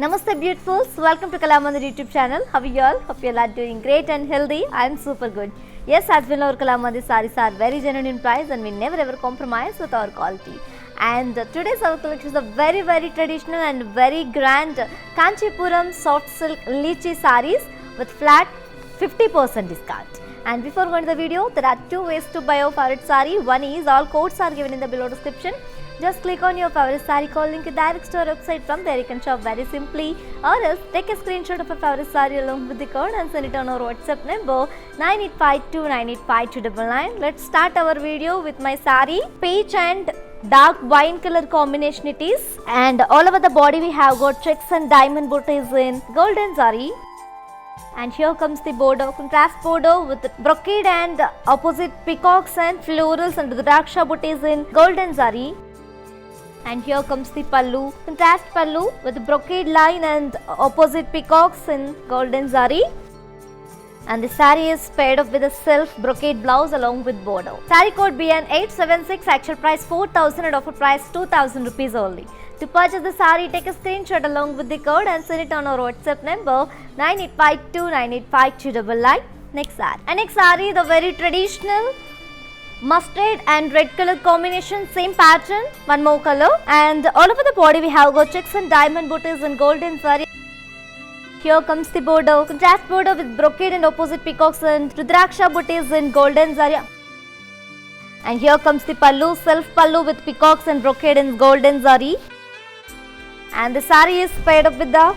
Namaste beautifuls, welcome to Kalamandir YouTube channel. How are you all? Hope you all are doing great and healthy. I am super good. Yes, as we know, our Kalamandir sarees are very genuine in price and we never ever compromise with our quality. And today's our collection is a very traditional and very grand Kanchipuram soft silk lychee sarees with flat 50% discount. And before going to the video, there are two ways to buy your favorite saree. One is all codes are given in the below description. Just click on your favorite saree call link direct to our website. From there you can shop very simply, or else take a screenshot of a favorite saree along with the code and send it on our WhatsApp number 9852985299. Let's start our video with my saree. Peach and dark wine color combination it is, and all over the body we have got checks and diamond booties in golden saree. And here comes the border, contrast border with brocade and opposite peacocks and florals and rudraksha booties in golden zari. And here comes the pallu, contrast pallu with brocade line and opposite peacocks in golden zari. And the saree is paired up with a self brocade blouse along with border. Saree code BN876, actual price 4,000 and offer price 2,000 rupees only. To purchase the saree, take a screenshot along with the code and send it on our WhatsApp number 9852985299. Next saree. And next saree, the very traditional mustard and red color combination, same pattern, one more color. And all over the body we have got checks and diamond booties in golden saree. Here comes the border, contrast border with brocade and opposite peacocks and rudraksha booties in golden zari. And here comes the pallu, self pallu with peacocks and brocade in golden zari. And the saree is paired up with the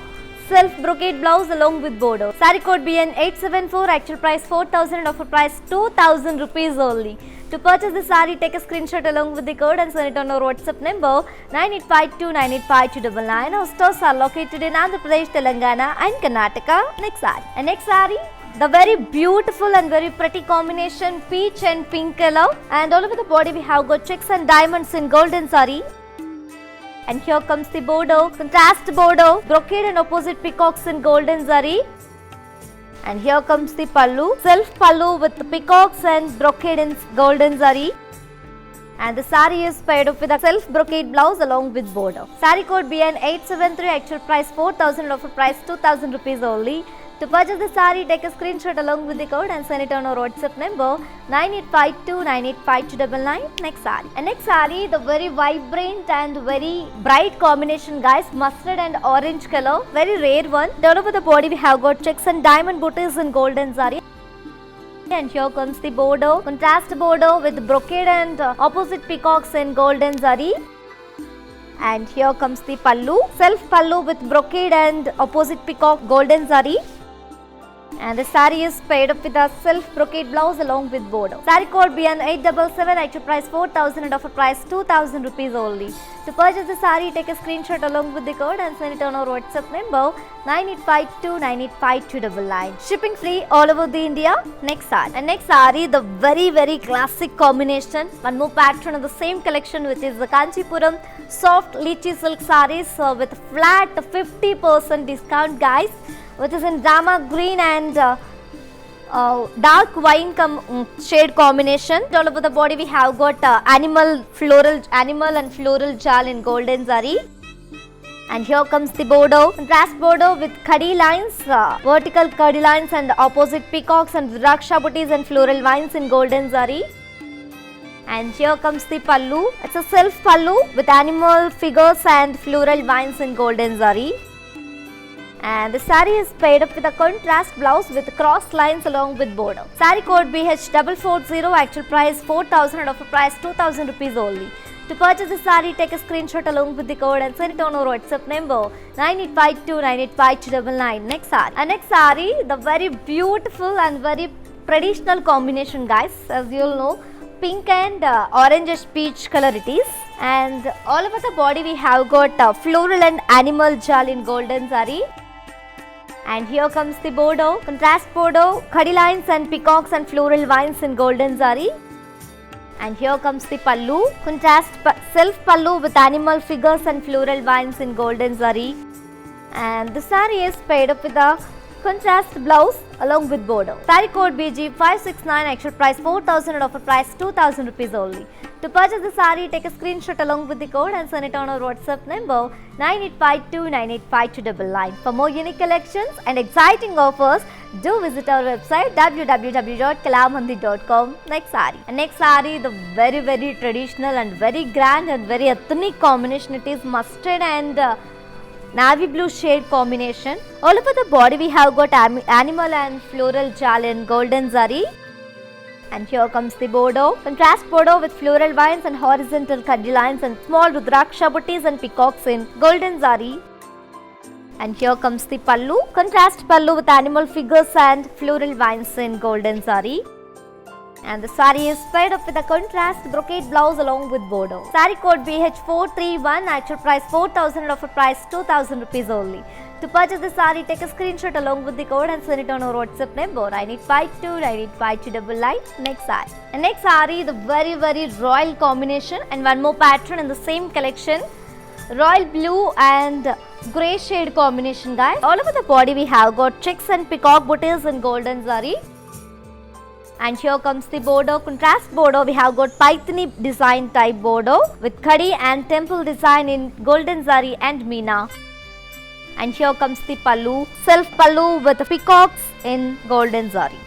self brocade blouse along with border. Saree code BN874, actual price 4,000 and offer price 2,000 rupees only. To purchase the saree, take a screenshot along with the code and send it on our WhatsApp number 9852985299. Our stores are located in Andhra Pradesh, Telangana and Karnataka. Next saree. And next saree, the very beautiful and very pretty combination, peach and pink color. And all over the body we have got checks and diamonds in golden saree. And here comes the border, contrast border, brocade and opposite peacocks in golden zari. And here comes the pallu, self pallu with the peacocks and brocade in golden zari. And the saree is paired up with a self brocade blouse along with border. Saree code BN873, actual price 4,000 and offer price 2,000 rupees only. To purchase the saree, take a screenshot along with the code and send it on our WhatsApp number 9852985299. Next saree. And next saree, the very vibrant and very bright combination, guys, mustard and orange color, very rare one. All over the body we have got checks and diamond booties in golden saree. And here comes the border, contrast border with brocade and opposite peacocks in golden zari. And here comes the pallu, self pallu with brocade and opposite peacock golden zari. And the saree is paired up with a self brocade blouse along with border. Saree code BN877, actual price 4,000 and offer price 2,000 rupees only. To purchase the saree, take a screenshot along with the code and send it on our WhatsApp number 9852985299. Shipping free all over the India. Next saree. And next saree, the very classic combination. One more pattern of the same collection, which is the Kanchipuram soft lychee silk sarees with flat 50% discount, guys, which is in drama green and dark wine shade combination. All over the body we have got animal and floral jal in golden zari. And here comes the border, contrast border with khadi lines, vertical khadi lines and opposite peacocks and rudraksha booties and floral vines in golden zari. And here comes the pallu. It's a self pallu with animal figures and floral vines in golden zari. And the saree is paired up with a contrast blouse with cross lines along with border. Saree code BH440, actual price 4,000 and offer price 2,000 rupees only. To purchase the saree, take a screenshot along with the code and send it on our WhatsApp number 9852985299. Next saree. And next saree, the very beautiful and very traditional combination, guys, as you all know, pink and orangish peach color it is. And all over the body we have got floral and animal jal in golden zari. And here comes the border, contrast border, khadi lines and peacocks and floral vines in golden zari. And here comes the pallu, contrast self pallu with animal figures and floral vines in golden zari. And the saree is paired up with a contrast blouse along with border. Saree code BG569, actual price 4,000 and offer price 2,000 rupees only. To purchase the saree, take a screenshot along with the code and send it on our WhatsApp number 9852985299. For more unique collections and exciting offers, do visit our website www.kalamandir.com. Next saree. And next saree, the very traditional and very grand and very ethnic combination. It is mustard and navy blue shade combination. All over the body we have got animal and floral jal in golden zari. And here comes the bordeaux. Contrast bordeaux with floral vines and horizontal kaddi lines and small rudraksha butties and peacocks in golden zari. And here comes the pallu. Contrast pallu with animal figures and floral vines in golden zari. And the saree is paired up with a contrast brocade blouse along with bordeaux. Saree code BH431, actual price 4,000 and offer price 2,000 rupees only. To purchase the saree, take a screenshot along with the code and send it on our WhatsApp number 9852985299. Next saree. And next saree, the very royal combination and one more pattern in the same collection. Royal blue and grey shade combination, guys. All over the body we have got checks and peacock booties in golden zari. And here comes the bordeaux. Contrast bordeaux, we have got Paithani design type bordeaux with khadi and temple design in golden zari and meena. And here comes the pallu, self pallu with peacocks in golden zari.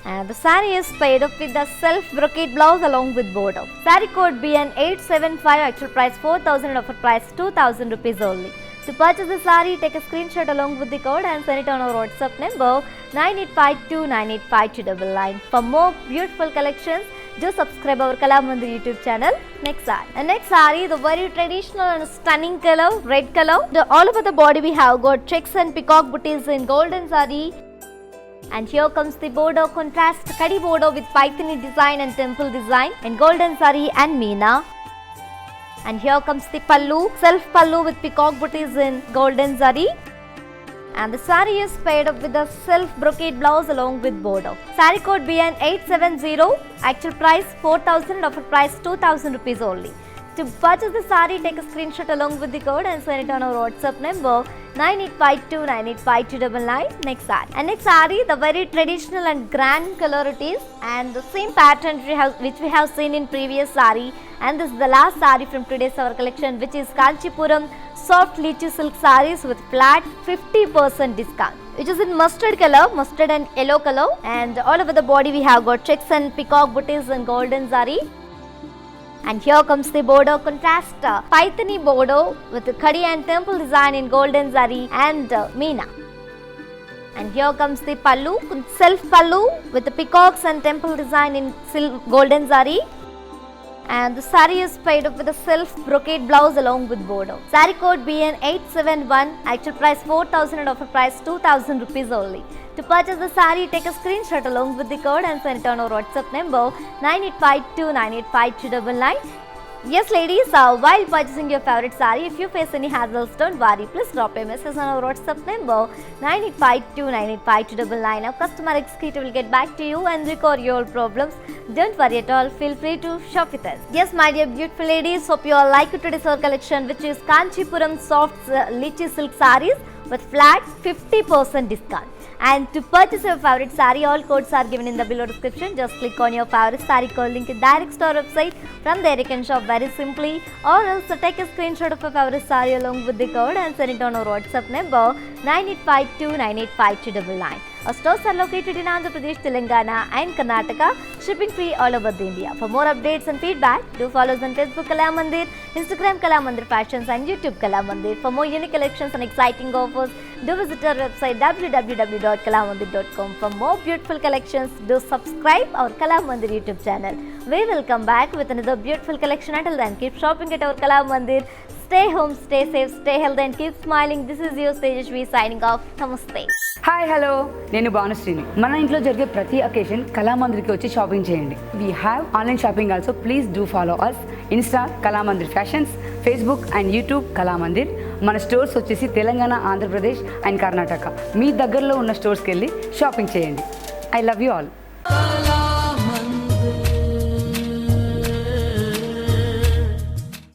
And the saree is paired up with the self brocade blouse along with bordeaux. Saree code BN875, actual price 4,000 offer price 2,000 rupees only. To purchase the saree, take a screenshot along with the code and send it on our WhatsApp number 9852985299. For more beautiful collections, do subscribe our Kalamandir YouTube channel. Next saree. And next saree, the very traditional and stunning color, red color. All over the body we have got checks and peacock booties in golden saree. And here comes the bordeaux. Contrast khadi bordeaux with Paithani design and temple design in golden saree and meena. And here comes the pallu, self pallu with peacock booties in golden zari. And the saree is paired up with a self brocade blouse along with bordeaux. Saree code BN870, actual price 4,000 and offer price 2,000 rupees only. To purchase the saree, take a screenshot along with the code and send it on our WhatsApp number 9852985299. Next saree. And next saree, the very traditional and grand color it is, and the same pattern which we have seen in previous saree. And this is the last saree from today's our collection, which is Kanchipuram soft lychee silk sarees with flat 50% discount, which is in mustard color, mustard and yellow color. And all over the body we have got checks and peacock booties and golden zari. And here comes the bordeaux. Contrast Paithani bordeaux with khadi and temple design in golden zari and meena. And here comes the pallu, self pallu with the peacocks and temple design in golden zari. And the saree is paired up with a self brocade blouse along with bordeaux. Saree code BN871, actual price 4,000 and offer price 2,000 rupees only. To purchase the saree, take a screenshot along with the code and send it on our WhatsApp number 9852985299. Yes ladies, while purchasing your favorite saree, if you face any hassles, don't worry. Please drop a message on our WhatsApp number 9852985299. Our customer executive will get back to you and record your problems. Don't worry at all. Feel free to shop with us. Yes, my dear beautiful ladies, hope you all like today's our collection, which is Kanchipuram soft lychee silk sarees with flat 50% discount. And to purchase your favorite saree, all codes are given in the below description. Just click on your favorite saree code link in direct to our website. From there you can shop very simply, or else take a screenshot of your favorite saree along with the code and send it on our WhatsApp number 9852985299. Our stores are located in Andhra Pradesh, Telangana and Karnataka. Shipping free all over India. For more updates and feedback, do follow us on Facebook Kalamandir, Instagram Kalamandir Fashions and YouTube Kalamandir. For more unique collections and exciting offers, do visit our website www.kalamandir.com. For more beautiful collections, do subscribe our Kalamandir YouTube channel. We will come back with another beautiful collection. Until then, keep shopping at our Kalamandir. Stay home, stay safe, stay healthy and keep smiling. This is your Tejashvi signing off. Namaste. Hi hello నేను భానుశ్రీని. మన ఇంట్లో జరిగే ప్రతి occasion కళామందిర్కి వచ్చి shopping చేయండి. We have online shopping also. Please do follow us Insta Kalamandir fashions, Facebook and YouTube Kalamandir. మన stores వచ్చేసి Telangana, Andhra Pradesh and Karnataka. మీ దగ్గరలో ఉన్న స్టోర్స్కి వెళ్ళి షాపింగ్ చేయండి. I love you all.